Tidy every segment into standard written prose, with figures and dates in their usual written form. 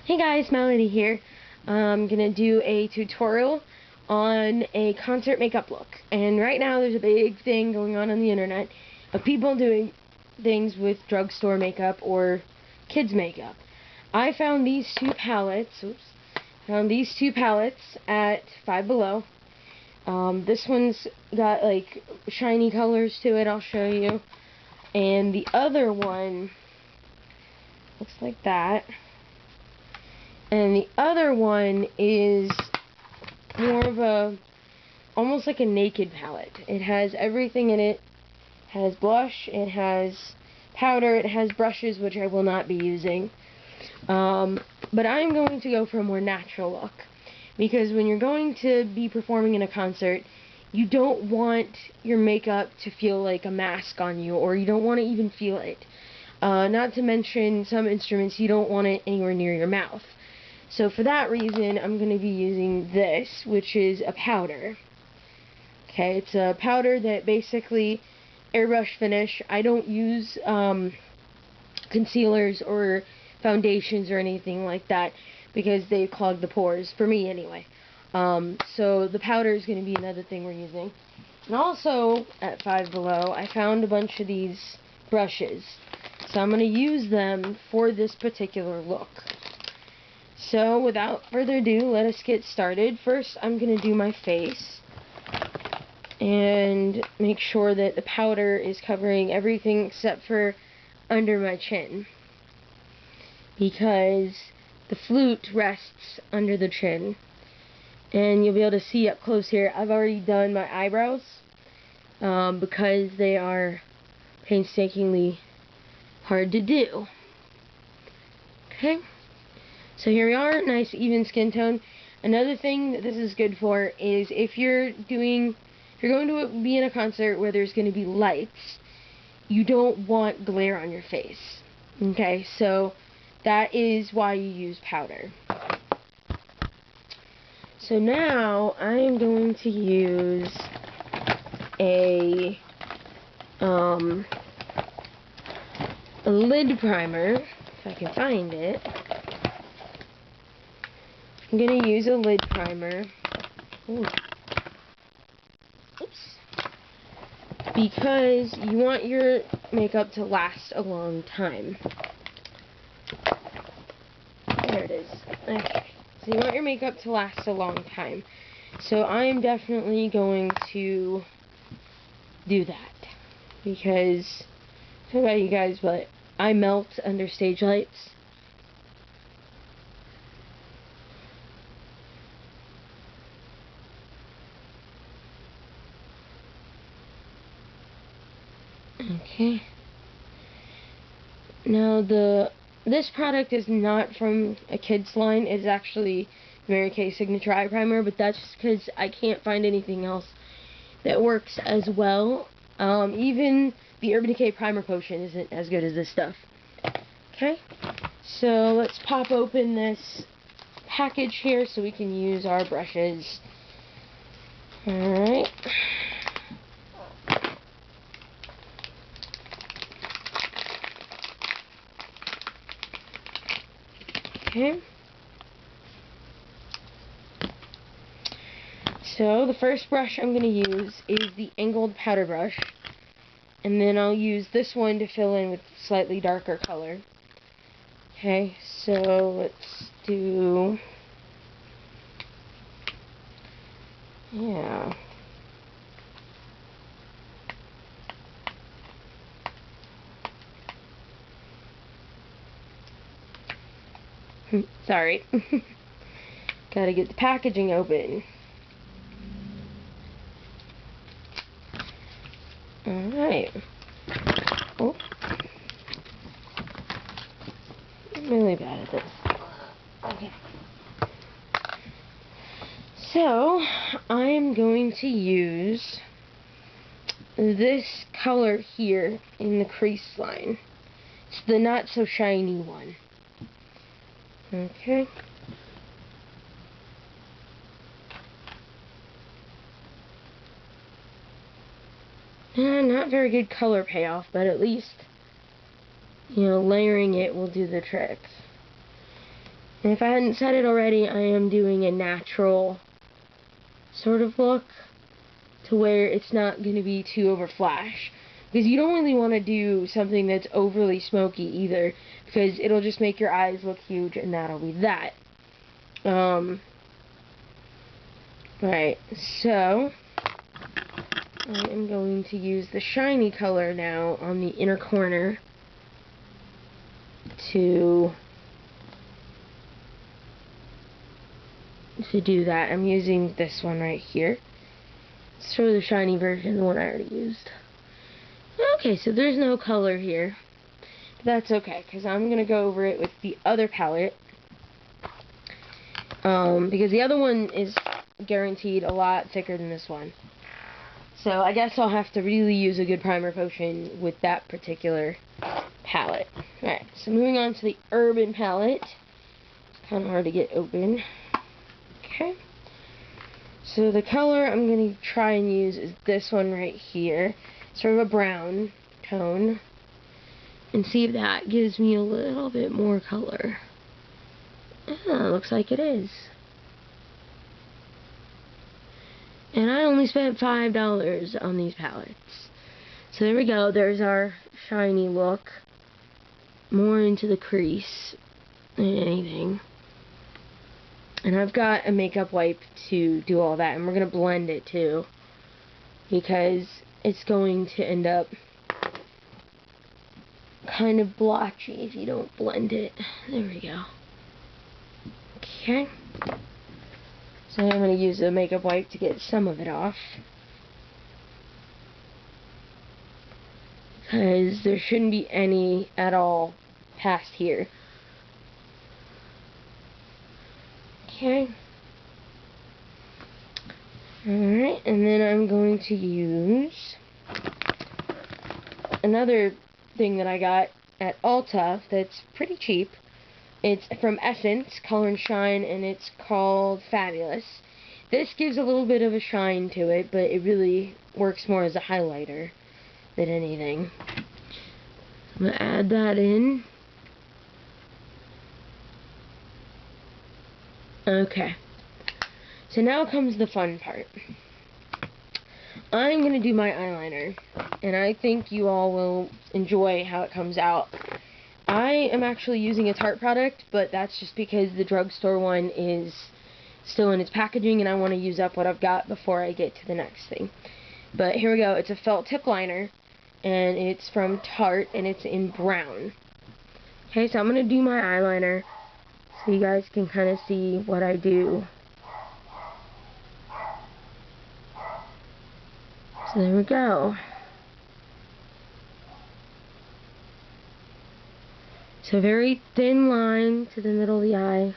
Hey guys, Melody here. I'm gonna do a tutorial on a concert makeup look. And right now there's a big thing going on the internet of people doing things with drugstore makeup or kids makeup. I found these two palettes. At Five Below. This one's got like shiny colors to it. I'll show you. And the other one looks like that. And the other one is more of almost like a naked palette. It has everything in it. It has blush, it has powder, it has brushes, which I will not be using. But I'm going to go for a more natural look. Because when you're going to be performing in a concert, you don't want your makeup to feel like a mask on you, or you don't want to even feel it. Not to mention, some instruments, you don't want it anywhere near your mouth. So for that reason, I'm going to be using this, which is a powder. Okay, it's a powder that basically airbrush finish. I don't use concealers or foundations or anything like that because they clog the pores, for me anyway. So the powder is going to be another thing we're using. And also, at Five Below, I found a bunch of these brushes. So I'm going to use them for this particular look. So, without further ado, let us get started. First, I'm going to do my face and make sure that the powder is covering everything except for under my chin, because the flute rests under the chin, and you'll be able to see up close here. I've already done my eyebrows because they are painstakingly hard to do. Okay. So here we are, nice even skin tone. Another thing that this is good for is if you're going to be in a concert where there's going to be lights, you don't want glare on your face. Okay, so that is why you use powder. So now I'm going to use a lid primer, if I can find it. I'm going to use a lid primer. Ooh. Oops. Because you want your makeup to last a long time. There it is. Okay. So you want your makeup to last a long time. So I'm definitely going to do that. Because, I don't know about you guys, but I melt under stage lights. Okay. Now this product is not from a kids line. It's actually Mary Kay Signature Eye Primer, but that's just because I can't find anything else that works as well. Even the Urban Decay Primer Potion isn't as good as this stuff. Okay. So let's pop open this package here so we can use our brushes. Alright. Okay. So the first brush I'm going to use is the angled powder brush, and then I'll use this one to fill in with slightly darker color. Okay, so let's do, yeah. Sorry. Gotta get the packaging open. Alright. Oh. I'm really bad at this. Okay. So, I'm going to use this color here in the crease line. It's the not so shiny one. Okay. Not very good color payoff, but at least, you know, layering it will do the trick. And if I hadn't said it already, I am doing a natural sort of look to where it's not going to be too over flash. Because you don't really want to do something that's overly smoky either, because it'll just make your eyes look huge, and that'll be that. Right, so I am going to use the shiny color now on the inner corner to do that. I'm using this one right here. Let's show the shiny version, the one I already used. Okay, so there's no color here. But that's okay, because I'm going to go over it with the other palette. Because the other one is guaranteed a lot thicker than this one. So I guess I'll have to really use a good primer potion with that particular palette. Alright, so moving on to the Urban palette. It's kind of hard to get open. Okay. So the color I'm going to try and use is this one right here. Sort of a brown tone. And see if that gives me a little bit more color. Yeah, looks like it is. And I only spent $5 on these palettes. So there we go. There's our shiny look. More into the crease than anything. And I've got a makeup wipe to do all that. And we're going to blend it too. Because it's going to end up kind of blotchy if you don't blend it. There we go. Okay. So I'm going to use a makeup wipe to get some of it off. Because there shouldn't be any at all past here. Okay. Alright, and then I'm going to use another thing that I got at Ulta that's pretty cheap. It's from Essence, Color and Shine, and it's called Fabulous. This gives a little bit of a shine to it, but it really works more as a highlighter than anything. I'm going to add that in. Okay. So now comes the fun part. I'm going to do my eyeliner, and I think you all will enjoy how it comes out. I am actually using a Tarte product, but that's just because the drugstore one is still in its packaging, and I want to use up what I've got before I get to the next thing. But here we go. It's a felt tip liner, and it's from Tarte, and it's in brown. Okay, so I'm going to do my eyeliner so you guys can kind of see what I do. So there we go. So very thin line to the middle of the eye,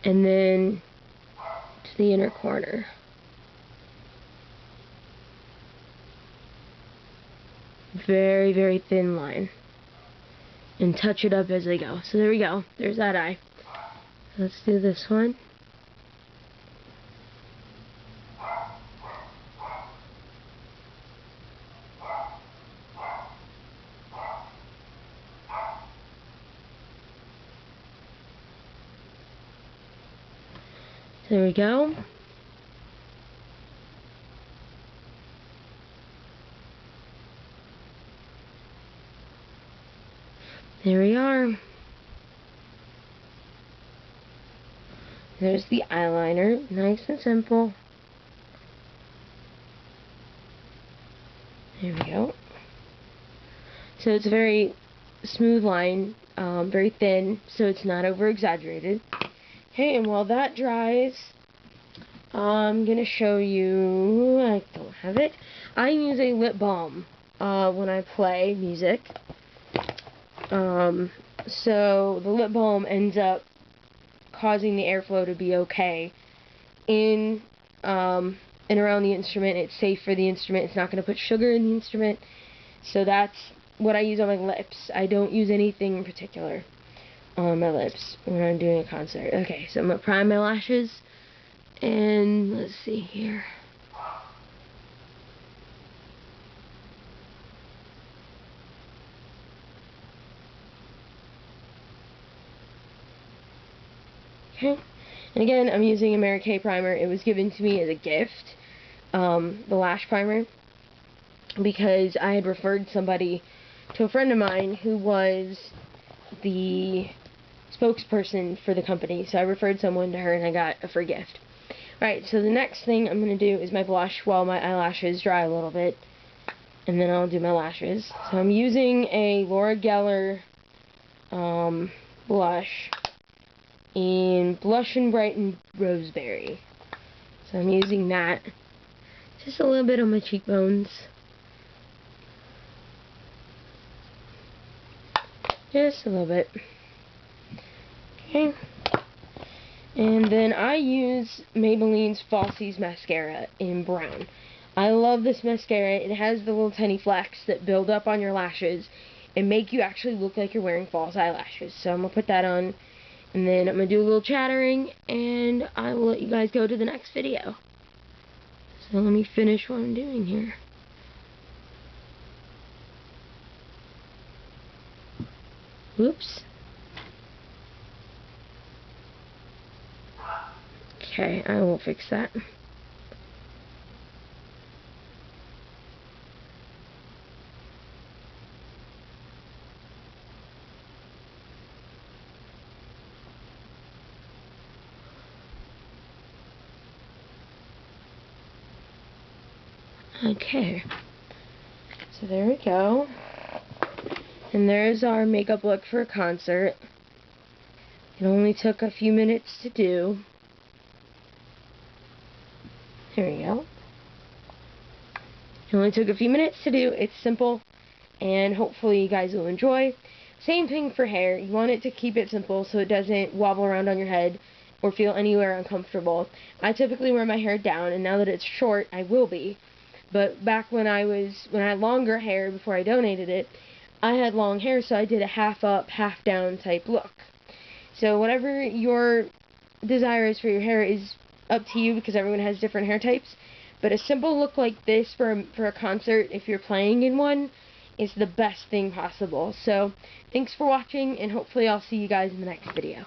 and then to the inner corner. Very, very thin line. And touch it up as I go. So there we go. There's that eye. Let's do this one. There we go. There we are. There's the eyeliner. Nice and simple. There we go. So it's a very smooth line, very thin, so it's not over exaggerated. Okay, and while that dries, I'm going to show you, I don't have it, I use a lip balm when I play music. So the lip balm ends up causing the airflow to be okay in and around the instrument. It's safe for the instrument. It's not going to put sugar in the instrument. So that's what I use on my lips. I don't use anything in particular on my lips when I'm doing a concert. Okay, so I'm going to prime my lashes, and let's see here. Okay. And again, I'm using a Mary Kay primer. It was given to me as a gift, the lash primer, because I had referred somebody to a friend of mine who was the spokesperson for the company. So I referred someone to her and I got a free gift. Alright, so the next thing I'm going to do is my blush while my eyelashes dry a little bit. And then I'll do my lashes. So I'm using a Laura Geller blush in Blush and Brighten Roseberry. So I'm using that. Just a little bit on my cheekbones. Just a little bit. Okay. And then I use Maybelline's Falsies Mascara in brown. I love this mascara. It has the little tiny flecks that build up on your lashes and make you actually look like you're wearing false eyelashes. So I'm going to put that on, and then I'm going to do a little chattering, and I will let you guys go to the next video. So let me finish what I'm doing here. Whoops. Okay, I will fix that. Okay, so there we go. And there's our makeup look for a concert. It only took a few minutes to do. There we go. It only took a few minutes to do. It's simple, and hopefully you guys will enjoy. Same thing for hair. You want it to keep it simple so it doesn't wobble around on your head or feel anywhere uncomfortable. I typically wear my hair down, and now that it's short, I will be. But back when I had longer hair before I donated it, I had long hair, so I did a half up, half down type look. So whatever your desire is for your hair is up to you, because everyone has different hair types. But a simple look like this for a concert, if you're playing in one, is the best thing possible. So thanks for watching, and hopefully I'll see you guys in the next video.